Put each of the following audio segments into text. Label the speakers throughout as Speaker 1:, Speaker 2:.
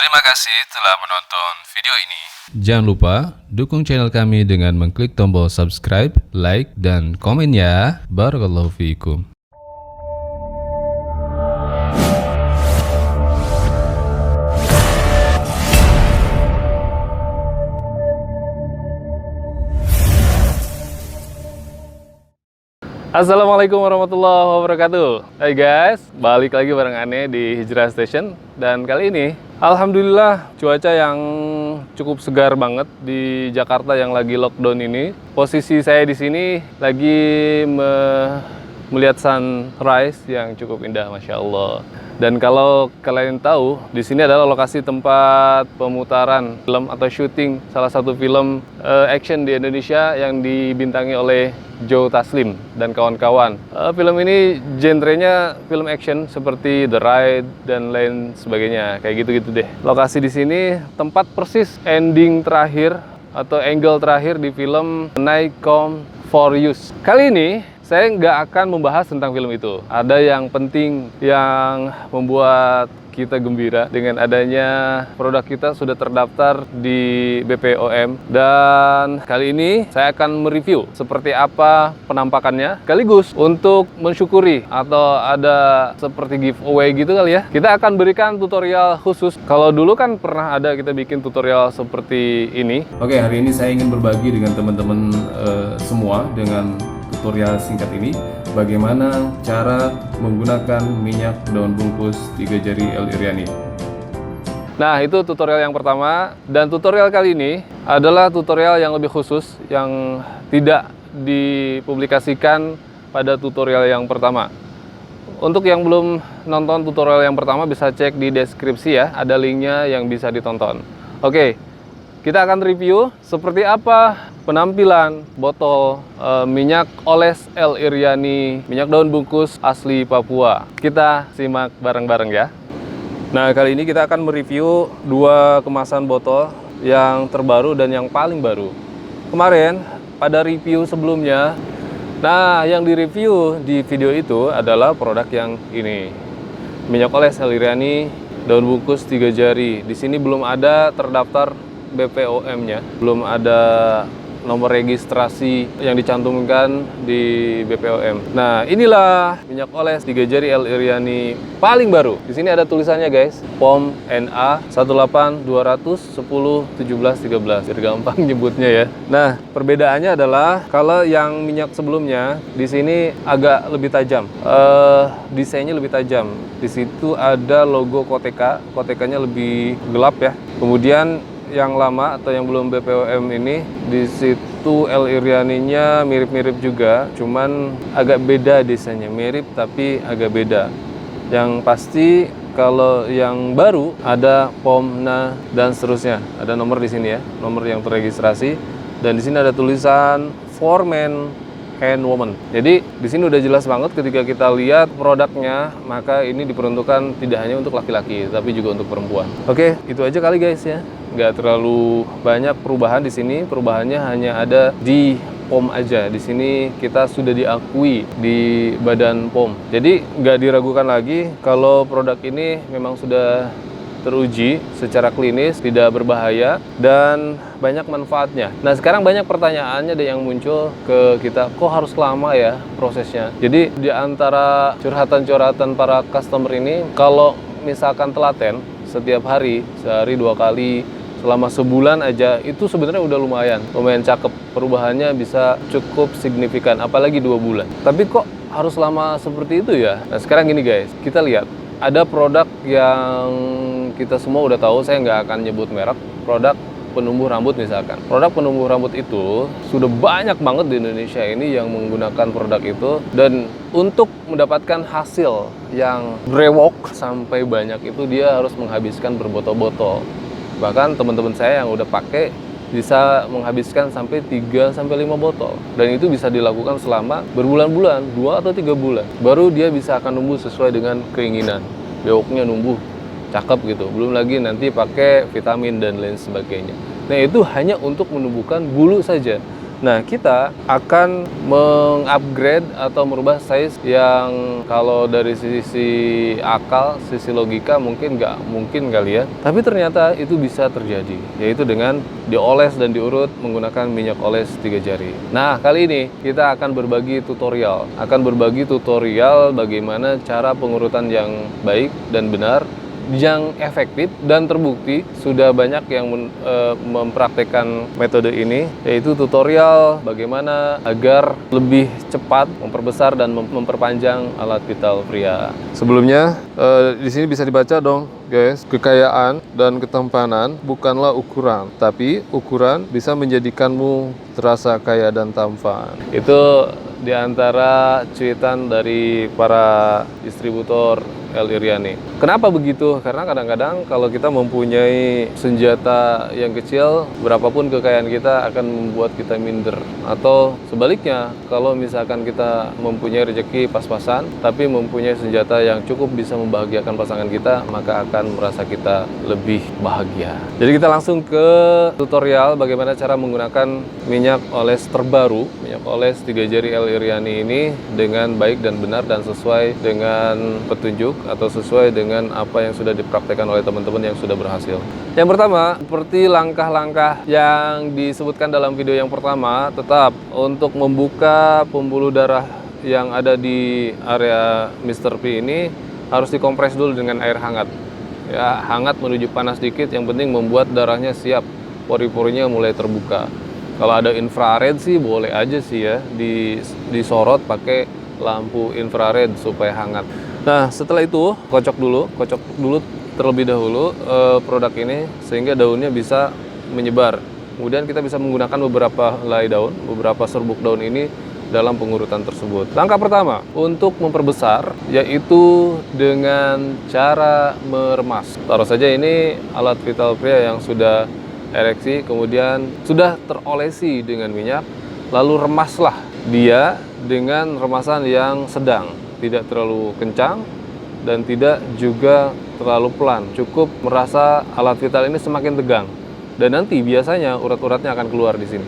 Speaker 1: Terima kasih telah menonton video ini.
Speaker 2: Jangan lupa dukung channel kami dengan mengklik tombol subscribe, like, dan komen ya. Barakallahu fiikum.
Speaker 3: Assalamualaikum warahmatullahi wabarakatuh. Hai guys, balik lagi bareng Ane di Hijrah Station. Dan kali ini alhamdulillah cuaca yang cukup segar banget di Jakarta yang lagi lockdown ini. Posisi saya di sini lagi melihat sunrise yang cukup indah, masya Allah. Dan kalau kalian tahu, di sini adalah lokasi tempat pemutaran film atau syuting salah satu film action di Indonesia yang dibintangi oleh Joe Taslim dan kawan-kawan. Film ini genrenya film action seperti The Raid dan lain sebagainya, kayak gitu-gitu deh. Lokasi di sini tempat persis ending terakhir atau angle terakhir di film Night Come For You. Kali ini saya nggak akan membahas tentang film itu. Ada yang penting yang membuat kita gembira dengan adanya produk kita sudah terdaftar di BPOM. Dan kali ini saya akan mereview seperti apa penampakannya, sekaligus untuk mensyukuri atau ada seperti giveaway gitu kali ya. Kita akan berikan tutorial khusus. Kalau dulu kan pernah ada kita bikin tutorial seperti ini. Oke, hari ini saya ingin berbagi dengan teman-teman semua dengan tutorial singkat ini bagaimana cara menggunakan minyak daun bungkus 3 jari El Iriani. Nah, itu tutorial yang pertama, dan tutorial kali ini adalah tutorial yang lebih khusus yang tidak dipublikasikan pada tutorial yang pertama. Untuk yang belum nonton tutorial yang pertama bisa cek di deskripsi ya, ada linknya yang bisa ditonton. Oke, kita akan review seperti apa penampilan botol minyak oles El Iriani, minyak daun bungkus asli Papua. Kita simak bareng-bareng ya. Nah, kali ini kita akan mereview dua kemasan botol yang terbaru dan yang paling baru. Kemarin pada review sebelumnya, nah yang direview di video itu adalah produk yang ini. Minyak oles El Iriani, daun bungkus 3 jari. Di sini belum ada terdaftar BPOM-nya, belum ada nomor registrasi yang dicantumkan di BPOM. Nah, inilah minyak oles 3 jari El Iriani paling baru. Di sini ada tulisannya guys, POM NA 182101713. Biar gampang nyebutnya ya. Nah, perbedaannya adalah kalau yang minyak sebelumnya di sini agak lebih tajam. Desainnya lebih tajam. Di situ ada logo Koteka, Kotekanya lebih gelap ya. Kemudian yang lama atau yang belum BPOM ini, di situ El Irianinya mirip-mirip juga, cuman agak beda desainnya, mirip tapi agak beda. Yang pasti kalau yang baru ada POM, NA dan seterusnya. Ada nomor di sini ya, nomor yang terregistrasi, dan di sini ada tulisan for men and woman. Jadi di sini udah jelas banget ketika kita lihat produknya, maka ini diperuntukkan tidak hanya untuk laki-laki tapi juga untuk perempuan. Oke, itu aja kali guys ya. Nggak terlalu banyak perubahan di sini. Perubahannya hanya ada di POM aja. Di sini kita sudah diakui di badan POM. Jadi nggak diragukan lagi kalau produk ini memang sudah teruji secara klinis, tidak berbahaya dan banyak manfaatnya. Nah, sekarang banyak pertanyaannya deh yang muncul ke kita, kok harus lama ya prosesnya? Jadi di antara curhatan-curhatan para customer ini, kalau misalkan telaten setiap hari, sehari 2 kali, selama sebulan aja, itu sebenarnya udah lumayan cakep. Perubahannya bisa cukup signifikan, apalagi 2 bulan. Tapi kok harus lama seperti itu ya? Nah, sekarang gini guys, kita lihat. Ada produk yang kita semua udah tahu, saya nggak akan nyebut merek, produk penumbuh rambut misalkan. Produk penumbuh rambut itu sudah banyak banget di Indonesia ini yang menggunakan produk itu, dan untuk mendapatkan hasil yang brewok sampai banyak itu dia harus menghabiskan berbotol-botol. Bahkan teman-teman saya yang udah pakai bisa menghabiskan sampai 3-5 botol, dan itu bisa dilakukan selama berbulan-bulan, 2 atau 3 bulan, baru dia bisa akan numbuh sesuai dengan keinginan, bewoknya numbuh cakep gitu. Belum lagi nanti pakai vitamin dan lain sebagainya. Nah, itu hanya untuk menumbuhkan bulu saja. Nah, kita akan mengupgrade atau merubah size yang kalau dari sisi akal, sisi logika mungkin nggak mungkin kali ya. Tapi ternyata itu bisa terjadi, yaitu dengan dioles dan diurut menggunakan minyak oles 3 jari. Nah, kali ini kita akan berbagi tutorial. Bagaimana cara pengurutan yang baik dan benar, yang efektif dan terbukti. Sudah banyak yang mempraktekkan metode ini, yaitu tutorial bagaimana agar lebih cepat memperbesar dan memperpanjang alat vital pria. Sebelumnya di sini bisa dibaca dong guys, kekayaan dan ketampanan bukanlah ukuran, tapi ukuran bisa menjadikanmu terasa kaya dan tampan. Itu di antara cuitan dari para distributor El Iriani. Kenapa begitu? Karena kadang-kadang kalau kita mempunyai senjata yang kecil, berapapun kekayaan kita akan membuat kita minder. Atau sebaliknya, kalau misalkan kita mempunyai rezeki pas-pasan, tapi mempunyai senjata yang cukup bisa membahagiakan pasangan kita, maka akan merasa kita lebih bahagia. Jadi kita langsung ke tutorial bagaimana cara menggunakan minyak oles terbaru, minyak oles 3 jari El Iriani ini dengan baik dan benar dan sesuai dengan petunjuk atau sesuai dengan apa yang sudah dipraktekkan oleh teman-teman yang sudah berhasil. Yang pertama, seperti langkah-langkah yang disebutkan dalam video yang pertama, tetap untuk membuka pembuluh darah yang ada di area Mr. P ini harus dikompres dulu dengan air hangat. Ya, hangat menuju panas dikit, yang penting membuat darahnya siap, pori-porinya mulai terbuka. Kalau ada infrared sih boleh aja sih ya, disorot pakai lampu infrared supaya hangat. Nah, setelah itu kocok dulu terlebih dahulu produk ini sehingga daunnya bisa menyebar. Kemudian kita bisa menggunakan beberapa helai daun, beberapa serbuk daun ini dalam pengurutan tersebut. Langkah pertama untuk memperbesar yaitu dengan cara meremas. Taruh saja ini alat vital pria yang sudah ereksi, kemudian sudah terolesi dengan minyak, lalu remaslah dia dengan remasan yang sedang. Tidak terlalu kencang dan tidak juga terlalu pelan. Cukup merasa alat vital ini semakin tegang. Dan nanti biasanya urat-uratnya akan keluar di sini.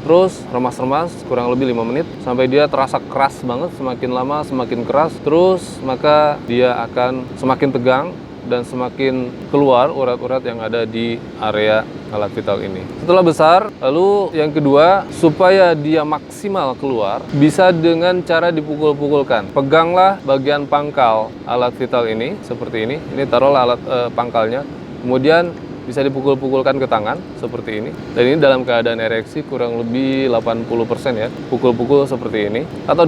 Speaker 3: Terus remas-remas kurang lebih 5 menit sampai dia terasa keras banget. Semakin lama semakin keras. Terus maka dia akan semakin tegang dan semakin keluar urat-urat yang ada di area alat vital ini. Setelah besar, lalu yang kedua, supaya dia maksimal keluar, bisa dengan cara dipukul-pukulkan. Peganglah bagian pangkal alat vital ini, seperti ini. Ini taruhlah alat pangkalnya. Kemudian bisa dipukul-pukulkan ke tangan, seperti ini. Dan ini dalam keadaan ereksi kurang lebih 80% ya. Pukul-pukul seperti ini. Atau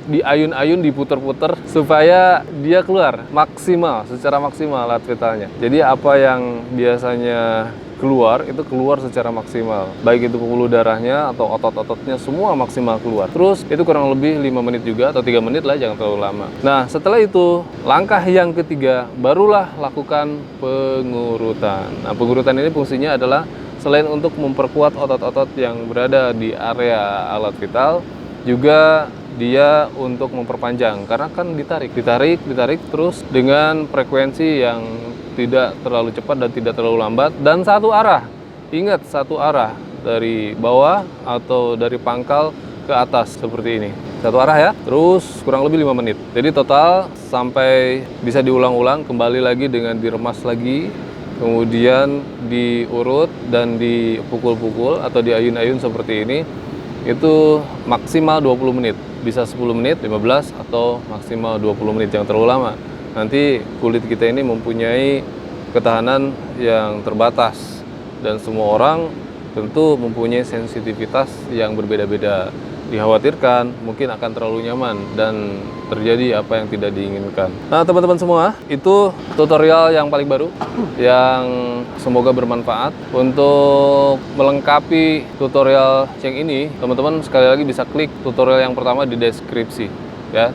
Speaker 3: diayun-ayun, diputer-puter supaya dia keluar maksimal, secara maksimal alat vitalnya. Jadi apa yang biasanya keluar, itu keluar secara maksimal. Baik itu pembuluh darahnya atau otot-ototnya semua maksimal keluar. Terus itu kurang lebih 5 menit juga atau 3 menit lah, jangan terlalu lama. Nah, setelah itu langkah yang ketiga, barulah lakukan pengurutan. Nah, pengurutan ini fungsinya adalah selain untuk memperkuat otot-otot yang berada di area alat vital, juga dia untuk memperpanjang, karena kan ditarik terus dengan frekuensi yang tidak terlalu cepat dan tidak terlalu lambat dan satu arah. Ingat, satu arah dari bawah atau dari pangkal ke atas seperti ini. Satu arah ya. Terus kurang lebih 5 menit. Jadi total sampai bisa diulang-ulang, kembali lagi dengan diremas lagi, kemudian diurut dan dipukul-pukul atau diayun-ayun seperti ini. Itu maksimal 20 menit. Bisa 10 menit, 15 atau maksimal 20 menit, yang terlalu lama. Nanti kulit kita ini mempunyai ketahanan yang terbatas dan semua orang tentu mempunyai sensitivitas yang berbeda-beda. Dikhawatirkan mungkin akan terlalu nyaman dan terjadi apa yang tidak diinginkan. Nah, teman-teman semua, itu tutorial yang paling baru yang semoga bermanfaat. Untuk melengkapi tutorial yang ini, teman-teman sekali lagi bisa klik tutorial yang pertama di deskripsi ya.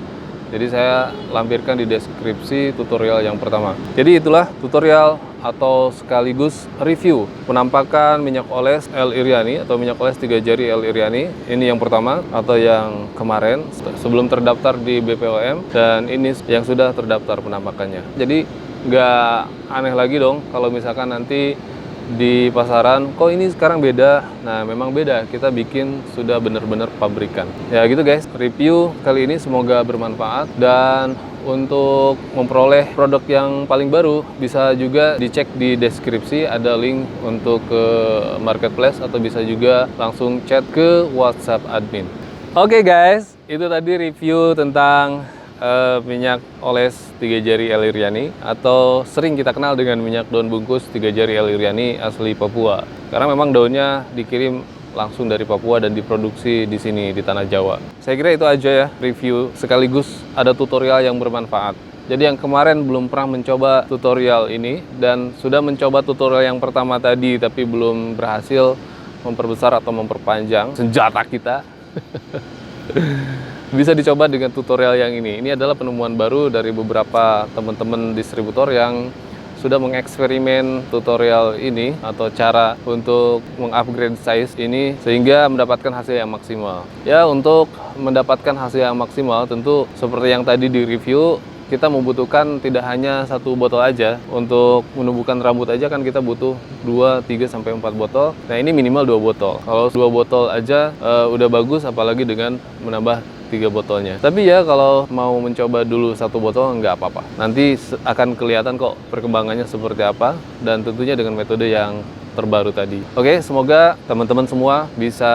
Speaker 3: Jadi saya lampirkan di deskripsi tutorial yang pertama. Jadi itulah tutorial atau sekaligus review penampakan minyak oles El Iriani atau minyak oles 3 jari El Iriani. Ini yang pertama atau yang kemarin sebelum terdaftar di BPOM, dan ini yang sudah terdaftar penampakannya. Jadi nggak aneh lagi dong kalau misalkan nanti di pasaran, kok ini sekarang beda. Nah, memang beda, kita bikin sudah benar-benar pabrikan. Ya gitu guys, review kali ini semoga bermanfaat. Dan untuk memperoleh produk yang paling baru, bisa juga dicek di deskripsi, ada link untuk ke marketplace, atau bisa juga langsung chat ke WhatsApp admin. Oke guys, itu tadi review tentang minyak oles 3 jari El Iriani, atau sering kita kenal dengan minyak daun bungkus 3 jari El Iriani asli Papua. Karena memang daunnya dikirim langsung dari Papua dan diproduksi di sini di tanah Jawa. Saya kira itu aja ya review, sekaligus ada tutorial yang bermanfaat. Jadi yang kemarin belum pernah mencoba tutorial ini dan sudah mencoba tutorial yang pertama tadi tapi belum berhasil memperbesar atau memperpanjang senjata kita, bisa dicoba dengan tutorial yang ini. Ini adalah penemuan baru dari beberapa teman-teman distributor yang sudah mengeksperimen tutorial ini atau cara untuk mengupgrade size ini sehingga mendapatkan hasil yang maksimal. Ya, untuk mendapatkan hasil yang maksimal tentu seperti yang tadi di review, kita membutuhkan tidak hanya 1 botol aja. Untuk menumbuhkan rambut aja kan kita butuh 2, 3, sampai 4 botol. Nah, ini minimal 2 botol. Kalau 2 botol aja udah bagus, apalagi dengan menambah 3 botolnya. Tapi ya kalau mau mencoba dulu 1 botol nggak apa-apa. Nanti akan kelihatan kok perkembangannya seperti apa, dan tentunya dengan metode yang terbaru tadi. Oke, semoga teman-teman semua bisa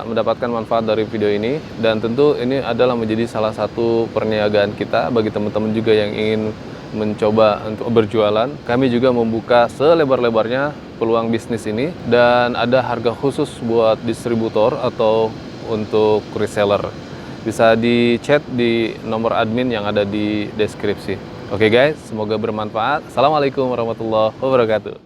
Speaker 3: mendapatkan manfaat dari video ini, dan tentu ini adalah menjadi salah satu perniagaan kita bagi teman-teman juga yang ingin mencoba untuk berjualan. Kami juga membuka selebar-lebarnya peluang bisnis ini, dan ada harga khusus buat distributor atau untuk reseller. Bisa di chat di nomor admin yang ada di deskripsi. Oke guys, semoga bermanfaat. Assalamualaikum warahmatullahi wabarakatuh.